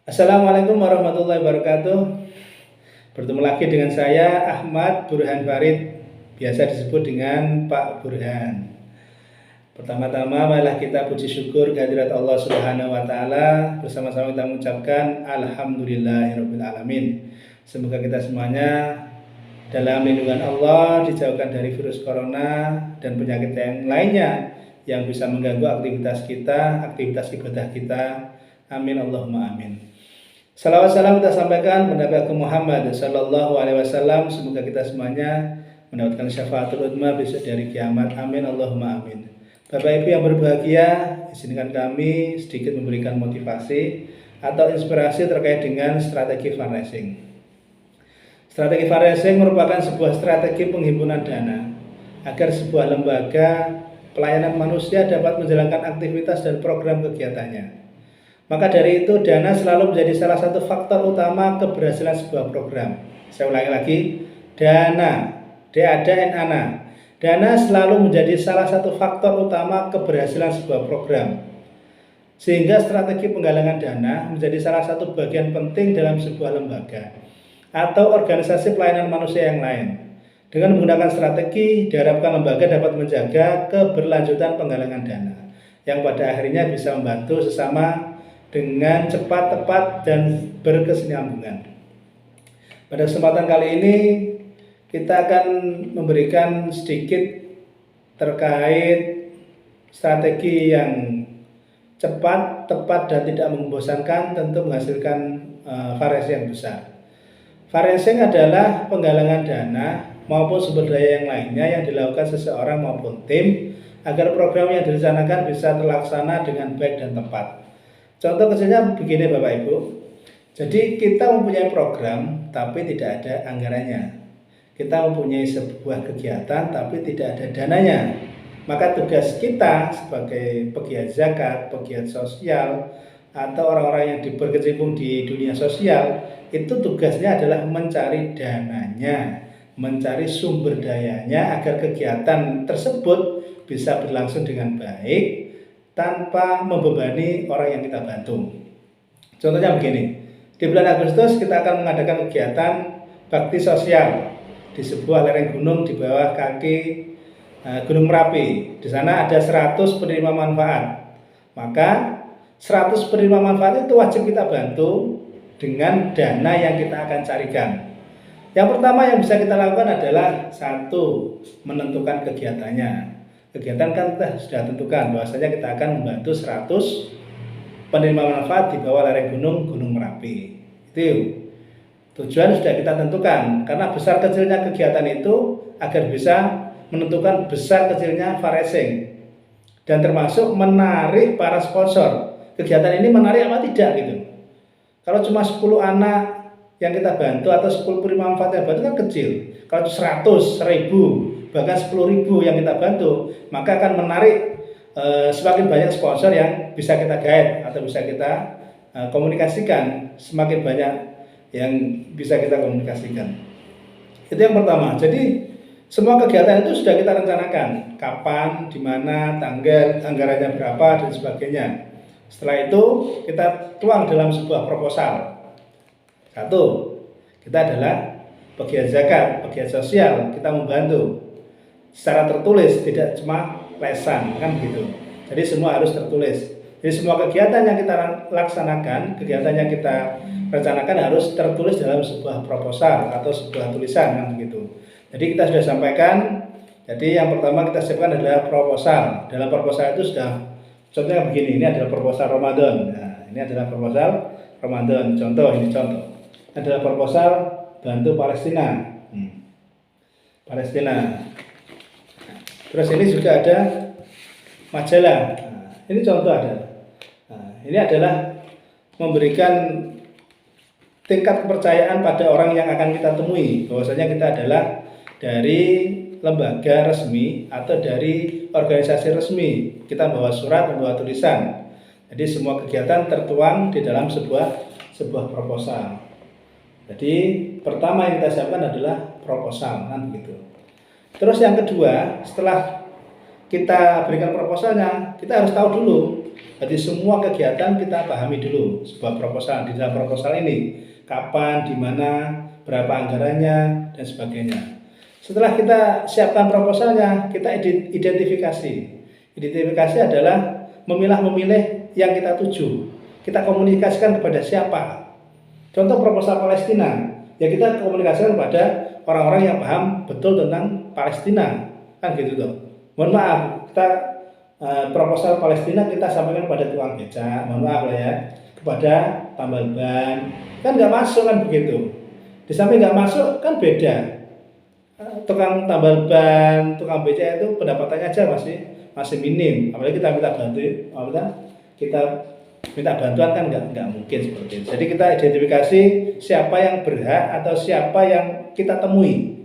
Assalamualaikum warahmatullahi wabarakatuh. Bertemu lagi dengan saya Ahmad Burhan Farid, biasa disebut dengan Pak Burhan. Pertama-tama marilah kita puji syukur kehadirat Allah Subhanahu wa taala. Bersama-sama kita mengucapkan alhamdulillahirabbil alamin. Semoga kita semuanya dalam lindungan Allah, dijauhkan dari virus corona dan penyakit yang lainnya yang bisa mengganggu aktivitas kita, aktivitas ibadah kita. Amin Allahumma amin. Salawat salam kita sampaikan kepada Nabi Muhammad sallallahu alaihi wasallam. Semoga kita semuanya mendapatkan syafaatul uzma besok dari kiamat. Amin Allahumma amin. Bapak Ibu yang berbahagia, izinkan kami sedikit memberikan motivasi atau inspirasi terkait dengan strategi fundraising. Strategi fundraising merupakan sebuah strategi penghimpunan dana agar sebuah lembaga pelayanan manusia dapat menjalankan aktivitas dan program kegiatannya. Maka dari itu dana selalu menjadi salah satu faktor utama keberhasilan sebuah program. Saya ulangi lagi, dana, D-A-D-N-A-N-A. Dana selalu menjadi salah satu faktor utama keberhasilan sebuah program. Sehingga strategi penggalangan dana menjadi salah satu bagian penting dalam sebuah lembaga atau organisasi pelayanan manusia yang lain. Dengan menggunakan strategi, diharapkan lembaga dapat menjaga keberlanjutan penggalangan dana yang pada akhirnya bisa membantu sesama dengan cepat, tepat, dan berkesinambungan. Pada kesempatan kali ini kita akan memberikan sedikit terkait strategi yang cepat, tepat, dan tidak membosankan, tentu menghasilkan fundraising yang besar. Fundraising adalah penggalangan dana maupun sumber daya yang lainnya yang dilakukan seseorang maupun tim agar program yang direncanakan bisa terlaksana dengan baik dan tepat. Contoh kecilnya begini Bapak Ibu. Jadi kita mempunyai program tapi tidak ada anggarannya. Kita mempunyai sebuah kegiatan tapi tidak ada dananya. Maka tugas kita sebagai pegiat zakat, pegiat sosial, atau orang-orang yang berkecimpung di dunia sosial, itu tugasnya adalah mencari dananya, mencari sumber dayanya agar kegiatan tersebut bisa berlangsung dengan baik tanpa membebani orang yang kita bantu. Contohnya begini, di bulan Agustus kita akan mengadakan kegiatan bakti sosial di sebuah lereng gunung di bawah kaki Gunung Merapi. Di sana ada 100 penerima manfaat. Maka 100 penerima manfaat itu wajib kita bantu dengan dana yang kita akan carikan. Yang pertama yang bisa kita lakukan adalah satu, menentukan kegiatannya. Kegiatan kan kita sudah tentukan bahwasanya kita akan membantu 100 penerima manfaat di bawah lereng Gunung Merapi. Itu tujuan sudah kita tentukan, karena besar kecilnya kegiatan itu agar bisa menentukan besar kecilnya fundraising dan termasuk menarik para sponsor. Kegiatan ini menarik apa tidak gitu. Kalau cuma 10 anak yang kita bantu atau 10 penerima manfaat yang bantu kan kecil. Kalau 100, 1000, bahkan 10.000 yang kita bantu, maka akan menarik semakin banyak sponsor yang bisa kita guide atau bisa kita komunikasikan. Semakin banyak yang bisa kita komunikasikan. Itu yang pertama. Jadi semua kegiatan itu sudah kita rencanakan, kapan, di mana, tanggal, anggarannya berapa, dan sebagainya. Setelah itu kita tuang dalam sebuah proposal. Satu, kita adalah pegiat zakat, pegiat sosial, kita membantu secara tertulis, tidak cuma lesan, kan gitu. Jadi semua harus tertulis. Jadi semua kegiatan yang kita laksanakan, kegiatan yang kita rencanakan harus tertulis dalam sebuah proposal atau sebuah tulisan, kan begitu. Jadi kita sudah sampaikan. Jadi yang pertama kita siapkan adalah proposal. Dalam proposal itu sudah, contohnya begini, ini adalah proposal Ramadan. Nah, ini adalah proposal Ramadan. Contoh, ini contoh. Ini adalah proposal bantu Palestina. Palestina. Terus ini juga ada majalah. Nah, ini contoh ada. Nah, ini adalah memberikan tingkat kepercayaan pada orang yang akan kita temui, bahwasanya kita adalah dari lembaga resmi atau dari organisasi resmi. Kita bawa surat, membawa tulisan. Jadi semua kegiatan tertuang di dalam sebuah proposal. Jadi pertama yang kita siapkan adalah proposal, kan begitu. Terus yang kedua, setelah kita berikan proposalnya, kita harus tahu dulu. Jadi semua kegiatan kita pahami dulu sebuah proposal. Di dalam proposal ini kapan, di mana, berapa anggarannya, dan sebagainya. Setelah kita siapkan proposalnya, kita identifikasi. Identifikasi adalah memilih yang kita tuju. Kita komunikasikan kepada siapa. Contoh proposal Palestina, ya kita komunikasikan kepada orang-orang yang paham betul tentang Palestina, kan gitu tuh. Mohon maaf, kita proposal Palestina kita sampaikan kepada tukang becak, mohon maaf lah ya, kepada tambal ban, kan nggak masuk kan begitu. Di samping nggak masuk kan beda. Tukang tambal ban, tukang becak itu pendapatannya aja masih minim, apalagi kita minta bantuan kan nggak mungkin seperti itu. Jadi kita identifikasi siapa yang berhak atau siapa yang kita temui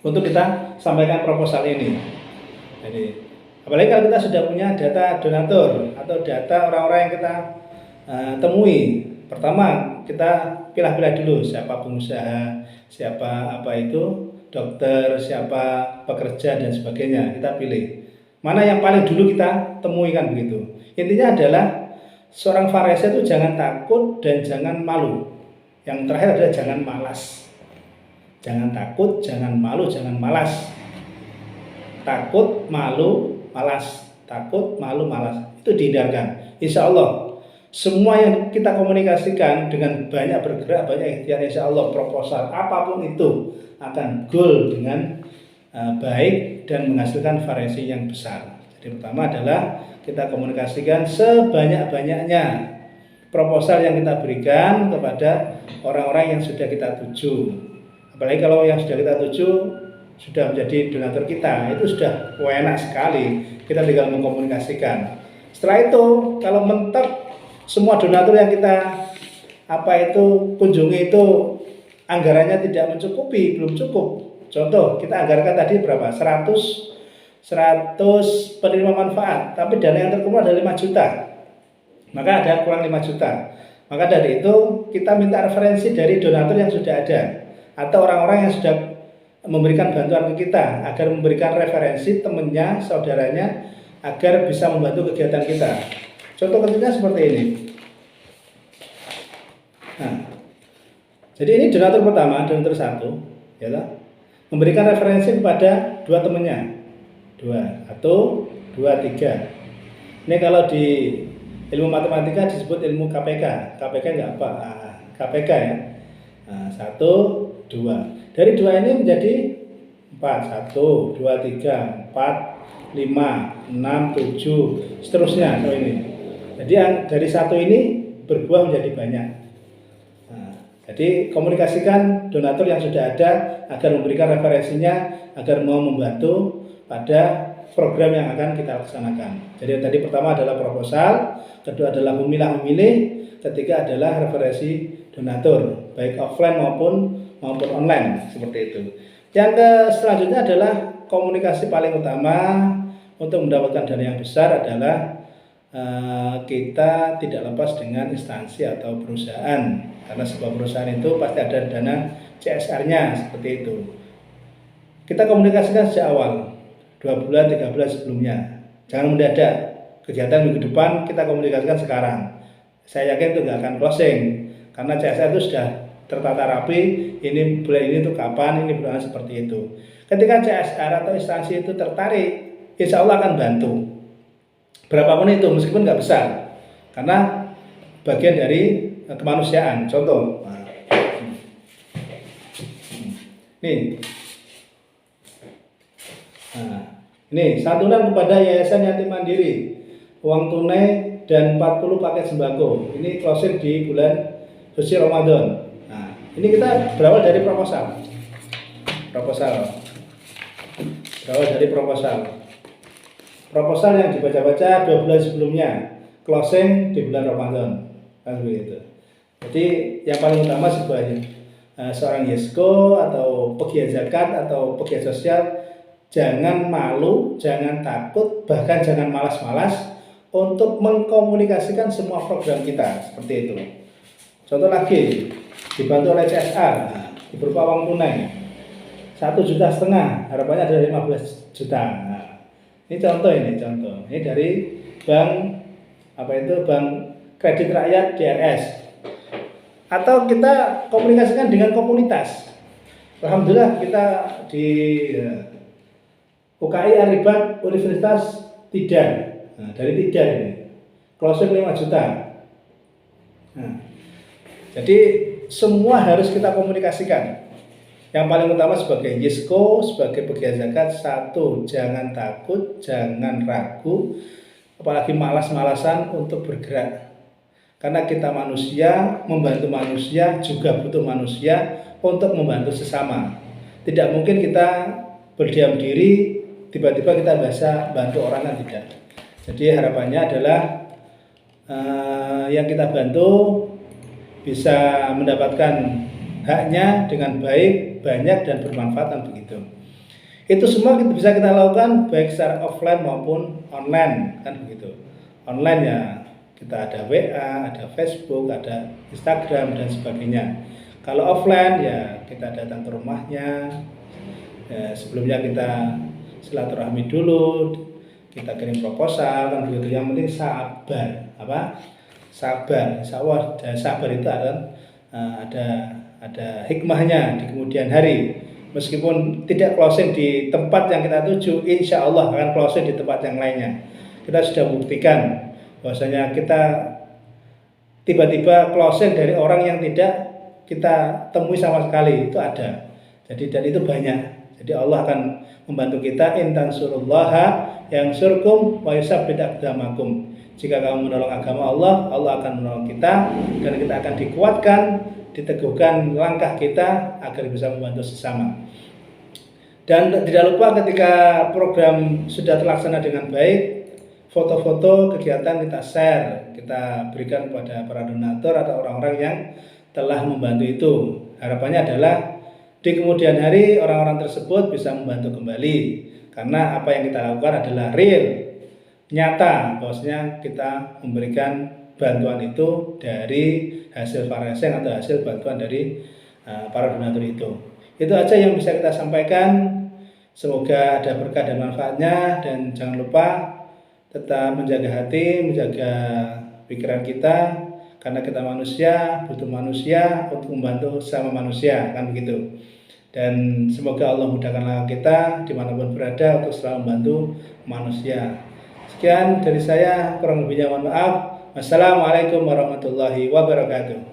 untuk kita sampaikan proposal ini. Jadi apalagi kalau kita sudah punya data donatur atau data orang-orang yang kita temui, pertama kita pilah-pilah dulu siapa pengusaha, siapa dokter, siapa pekerja dan sebagainya. Kita pilih mana yang paling dulu kita temui kan begitu. Intinya adalah seorang farese itu jangan takut dan jangan malu. Yang terakhir adalah jangan malas. Jangan takut, jangan malu, jangan malas. Takut, malu, malas. Takut, malu, malas. Itu dihindarkan. Insya Allah semua yang kita komunikasikan dengan banyak bergerak, banyak ikhtiar, insya Allah proposal apapun itu akan goal dengan baik dan menghasilkan variasi yang besar. Jadi pertama adalah kita komunikasikan sebanyak-banyaknya proposal yang kita berikan kepada orang-orang yang sudah kita tuju. Apalagi kalau yang sudah kita tuju sudah menjadi donatur kita, itu sudah enak sekali. Kita tinggal mengkomunikasikan. Setelah itu kalau mentok semua donatur yang kita kunjungi itu anggarannya tidak mencukupi, belum cukup. Contoh, kita anggarkan tadi berapa? 100 penerima manfaat, tapi dana yang terkumpul ada 5 juta. Maka ada kurang 5 juta. Maka dari itu kita minta referensi dari donatur yang sudah ada atau orang-orang yang sudah memberikan bantuan ke kita agar memberikan referensi temannya, saudaranya agar bisa membantu kegiatan kita. Contoh kecilnya seperti ini. Nah, jadi ini donatur pertama, donatur 1, ya, memberikan referensi kepada 2 temannya, 1, 2, 3. Ini kalau di ilmu matematika disebut ilmu KPK. KPK nggak apa? KPK ya. Nah, 1, 2. Dari 2 ini menjadi 4, 1, 2, 3, 4, 5, 6, 7, seterusnya. Ini. Jadi dari 1 ini berbuah menjadi banyak. Nah, jadi komunikasikan donatur yang sudah ada agar memberikan referensinya, agar mau membantu pada program yang akan kita laksanakan. Jadi tadi pertama adalah proposal, kedua adalah memilih, ketiga adalah referensi donatur, baik offline maupun online, seperti itu. Yang selanjutnya adalah komunikasi paling utama untuk mendapatkan dana yang besar adalah kita tidak lepas dengan instansi atau perusahaan, karena sebuah perusahaan itu pasti ada dana CSR-nya, seperti itu. Kita komunikasikan sejak awal, 2 bulan, 3 bulan sebelumnya. Jangan mendadak. Kegiatan minggu depan kita komunikasikan sekarang. Saya yakin itu nggak akan closing, karena CSR itu sudah tertata rapi. Ini bulan ini tuh kapan, ini bulan seperti itu. Ketika CSR atau instansi itu tertarik, insya Allah akan bantu. Berapapun itu, meskipun nggak besar, karena bagian dari kemanusiaan. Contoh, nih. Nah, ini santunan kepada Yayasan Yatim Mandiri, uang tunai dan 40 paket sembako. Ini closing di bulan suci Ramadan. Nah, ini kita berawal dari proposal. Berawal dari proposal yang dibaca-baca 2 bulan sebelumnya, closing di bulan Ramadan, kan begitu. Jadi yang paling utama seorang Yesko atau pegiat zakat atau pegiat sosial, jangan malu, jangan takut, bahkan jangan malas-malas untuk mengkomunikasikan semua program kita, seperti itu. Contoh lagi, dibantu oleh CSR, berupa uang tunai 1,5 juta, harapannya ada 15 juta. Nah, Ini contoh, ini dari bank bank kredit rakyat DRS. Atau kita komunikasikan dengan komunitas. Alhamdulillah kita di UKI Aribat Universitas Tidar. Nah, dari Tidar ini closing 5 juta. Nah, jadi semua harus kita komunikasikan. Yang paling utama sebagai YISCO, sebagai pegiat zakat, satu, jangan takut, jangan ragu, apalagi malas-malasan untuk bergerak. Karena kita manusia, membantu manusia juga butuh manusia untuk membantu sesama. Tidak mungkin kita berdiam diri, tiba-tiba kita bisa bantu orang, kan tidak. Jadi harapannya adalah yang kita bantu bisa mendapatkan haknya dengan baik, banyak dan bermanfaat, kan begitu. Itu semua bisa kita lakukan baik secara offline maupun online, kan begitu. Online ya kita ada WA, ada Facebook, ada Instagram dan sebagainya. Kalau offline ya kita datang ke rumahnya. Ya, sebelumnya kita silaturahmi dulu, kita kirim proposal, kan begitu. Yang penting sabar, sabar. Insya Allah sabar itu ada hikmahnya di kemudian hari. Meskipun tidak closing di tempat yang kita tuju, insya Allah akan closing di tempat yang lainnya. Kita sudah buktikan bahwasanya kita tiba-tiba closing dari orang yang tidak kita temui sama sekali, itu ada. Jadi dan itu banyak. Jadi Allah akan membantu kita, in tansurullaha yansurkum wa yusabbit aqdamakum. Jika kamu menolong agama Allah, Allah akan menolong kita dan kita akan dikuatkan, diteguhkan langkah kita agar bisa membantu sesama. Dan tidak lupa ketika program sudah terlaksana dengan baik, foto-foto kegiatan kita share, kita berikan kepada para donatur atau orang-orang yang telah membantu itu. Harapannya adalah di kemudian hari orang-orang tersebut bisa membantu kembali, karena apa yang kita lakukan adalah real, nyata, bahwasanya kita memberikan bantuan itu dari hasil fundraising atau hasil bantuan dari para donatur itu. Itu aja yang bisa kita sampaikan. Semoga ada berkah dan manfaatnya, dan jangan lupa tetap menjaga hati, menjaga pikiran kita, karena kita manusia, butuh manusia untuk membantu sama manusia, kan begitu. Dan semoga Allah mudahkan langkah kita dimanapun berada untuk selalu membantu manusia. Sekian dari saya, kurang lebihnya mohon maaf. Wassalamualaikum warahmatullahi wabarakatuh.